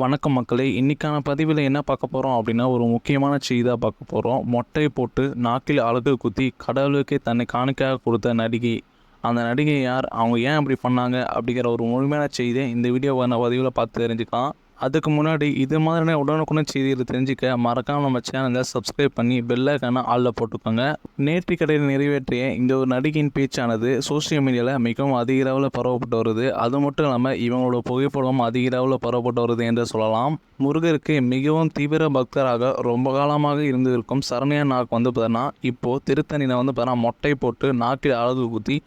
வணக்கம் மக்களே, இன்னைக்கான பதிவில் என்ன பார்க்க போகிறோம் அப்படின்னா, ஒரு முக்கியமான செய்தியாக பார்க்க போகிறோம். மொட்டை போட்டு நாக்கில் அலகு குத்தி கடவுளுக்கே தன்னை காணிக்கையாக கொடுத்த நடிகை. அந்த நடிகை யார், அவங்க ஏன் அப்படி பண்ணாங்க அப்படிங்கிற ஒரு முழுமையான செய்தியை இந்த வீடியோவான பதிவில் பார்த்து தெரிஞ்சுக்கலாம். அதுக்கு முன்னாடி இது மாதிரியான உடனுக்குடன் செய்திகளை தெரிஞ்சுக்க மறக்காமல் நம்ம சேனலை சப்ஸ்கிரைப் பண்ணி பெல் ஐகானை ஆளில் போட்டுக்கோங்க. நேர்த்திக்கடையில் நிறைவேற்றிய இந்த ஒரு நடிகையின் பேச்சானது சோசியல் மீடியாவில் மிகவும் அதிக அளவில் பரவப்பட்டு வருது. அது மட்டும் இல்லாமல் இவங்களோட புகைப்படமும் அதிக அளவில் பரவப்பட்டு வருது என்று சொல்லலாம். முருகருக்கு மிகவும் தீவிர பக்தராக ரொம்ப காலமாக இருந்திருக்கும் சரண்யா நாக் வந்து பார்த்தீங்கன்னா இப்போது திருத்தணியில் வந்து பார்த்தீங்கன்னா மொட்டை போட்டு நாக்கில் அழகு குத்தி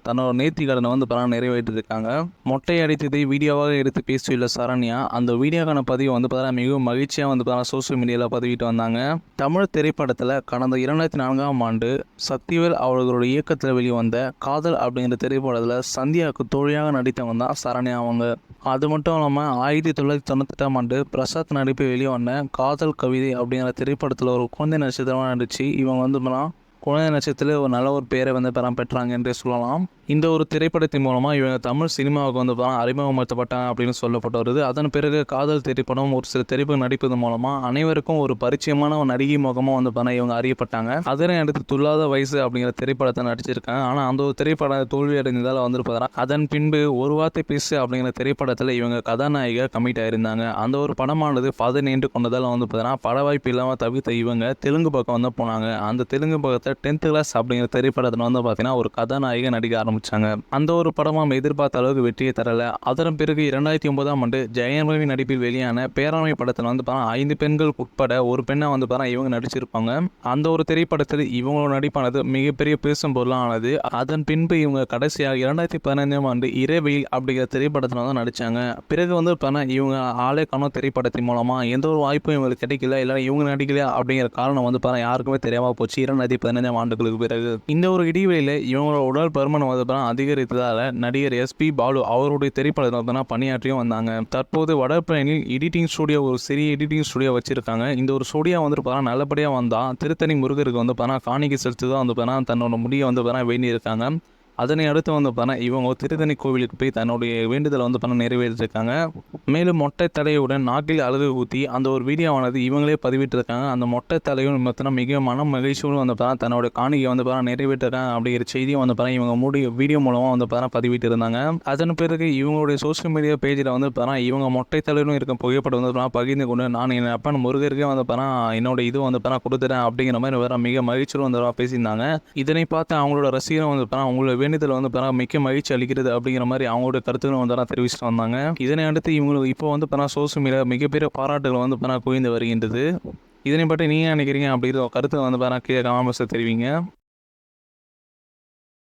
தன்னோட நேர்த்தி கடனை வந்து நிறைவேற்றிருக்காங்க. மொட்டை அடித்ததை வீடியோவாக எடுத்து பேசியுள்ள சரண்யா அந்த வீடியோக்கான பதிவு வந்து மிகவும் மகிழ்ச்சியாக வந்து சோசியல் மீடியாவில் பதிவிட்டு வந்தாங்க. தமிழ் திரைப்படத்தில் கடந்த 2004ஆம் ஆண்டு சக்திவேல் அவர்களுடைய இயக்கத்தில் வெளிவந்த காதல் அப்படிங்கிற திரைப்படத்தில் சந்தியாவுக்கு தோழியாக நடித்தவங்க தான் சரண்யா அவங்க. அது மட்டும் இல்லாமல் 1998ஆம் ஆண்டு பிரசாத் நடிப்பு வெளிவந்த காதல் கவிதை அப்படிங்கிற திரைப்படத்தில் ஒரு குழந்தை நட்சத்திரமாக நடித்து இவங்க வந்து குழந்தை நட்சத்திரத்தில் ஒரு நல்ல ஒரு பேரை வந்து பெற்றாங்க என்றே சொல்லலாம். இந்த ஒரு திரைப்படத்தின் மூலமாக இவங்க தமிழ் சினிமாவுக்கு வந்து அறிமுகப்படுத்தப்பட்டாங்க அப்படின்னு சொல்லப்பட்டு வருது. அதன் பிறகு காதல் திரைப்படம் ஒரு சில திரைப்படம் நடிப்பது மூலமாக அனைவருக்கும் ஒரு பரிச்சயமான ஒரு நடிகை முகமாக வந்து இவங்க அறியப்பட்டாங்க. அதனை அடுத்து துல்லாத வயசு அப்படிங்கிற திரைப்படத்தை நடிச்சிருக்காங்க. ஆனால் அந்த ஒரு திரைப்படம் தோல்வி அடைந்ததால் வந்து அதன் பின்பு ஒரு வார்த்தை பேசு அப்படிங்கிற திரைப்படத்தில் இவங்க கதாநாயகியாக கமிட் ஆயிருந்தாங்க. அந்த ஒரு படமானது பாதை நீண்டு கொண்டதால் வந்து பட வாய்ப்பு இல்லாமல் தவிர்த்த இவங்க தெலுங்கு பக்கம் வந்து போனாங்க. அந்த தெலுங்கு பக்கத்தை 10th கிளாஸ் அப்படிங்கிற திரைப்படத்தில் வந்து பார்த்தீங்கன்னா ஒரு கதாநாயகி நடிக்க ஆரம்பித்தாங்க. அந்த ஒரு படமாக எதிர்பார்த்த அளவுக்கு வெற்றியை தரலை. அதன் பிறகு 2009ஆம் ஆண்டு ஜெயம் ரவி நடிப்பில் வெளியான பேராண்மை படத்தில் வந்து 5 பெண்கள் உட்பட ஒரு பெண்ணை வந்து இவங்க நடிச்சிருப்பாங்க. அந்த ஒரு திரைப்படத்தில் இவங்களோட நடிப்பானது மிகப்பெரிய பேசும் பொருளானது. அதன் பின்பு இவங்க கடைசியாக 2015ஆம் ஆண்டு இரவில் அப்படிங்கிற திரைப்படத்தில் வந்து நடித்தாங்க. பிறகு வந்து இவங்க ஆளே காணோம் திரைப்படத்தின் மூலமாக எந்த ஒரு வாய்ப்பும் இவங்களுக்கு கிடைக்கல. இல்லை இவங்க நடிக்கல அப்படிங்கிற காரணம் வந்து யாருக்குமே தெரியாமல் போச்சு 2015ஆம் ஆண்டுகளுக்கு பிறகு. இந்த ஒரு இடைவெளியில் இவங்களோட உடல் பருமன் வந்து அதிகரித்ததால் நடிகர் SP பாலு அவருடைய திரைப்படத்தில் பணியாற்றியும் வந்தாங்க. தற்போது வடபழனியில் எடிட்டிங் ஸ்டுடியோ, ஒரு சிறிய எடிட்டிங் ஸ்டுடியோ வச்சிருக்காங்க. இந்த ஒரு ஸ்டுடியோ வந்து நல்லபடியாக வந்தால் திருத்தணி முருகருக்கு வந்து காணிக்கை செலுத்தி தான் வந்து தன்னோட முடியை வந்து வேண்டியிருக்காங்க. அதனை அடுத்து வந்து இவங்க திருத்தணி கோவிலுக்கு போய் தன்னுடைய வேண்டுதலை வந்து நிறைவேற்றிருக்காங்க. மேலும் மொட்டை தலையுடன் நாக்கில் அழகு ஊற்றி அந்த ஒரு வீடியோவானது இவங்களே பதிவிட்டிருக்காங்க. அந்த மொட்டை தலையும் மிக மன மகிழ்ச்சியோடு வந்து தன்னோட காணிக்கை வந்து நிறைவேற்றிருக்காங்க அப்படிங்கிற செய்தியும் வந்து இவங்க வீடியோ மூலமாக வந்து பதிவிட்டு இருந்தாங்க. அதன் பிறகு இவங்களுடைய சோசியல் மீடியா பேஜில் வந்து இவங்க மொட்டை தலையிலும் இருக்க புகைப்படம் வந்து பகிர்ந்து கொண்டு நான் என் அப்பன் முருகருக்கே வந்து என்னோட இது வந்து கொடுத்துட்டேன் அப்படிங்கிற மாதிரி மிக மகிழ்ச்சியோடு வந்து பேசியிருந்தாங்க. இதனை பார்த்து அவங்களோட ரசிகரும் வந்து அவங்களோட வேண்டுதல் வந்து மிக்க மகிழ்ச்சி அளிக்கிறது அப்படிங்கிற மாதிரி அவங்களோட கருத்துக்களும் வந்து தெரிவிச்சுட்டு வந்தாங்க. இதனை அடுத்து இவங்களுக்கு இப்போ வந்து சோசியல் மீடியா மிகப்பெரிய பாராட்டுகள் வந்து குவிந்து வருகின்றது. இதனை பற்றி நீங்கள் நினைக்கிறீங்க அப்படிங்கிற கருத்தை வந்து கீழே கமெண்ட் பாக்ஸில் தெரிவிங்க.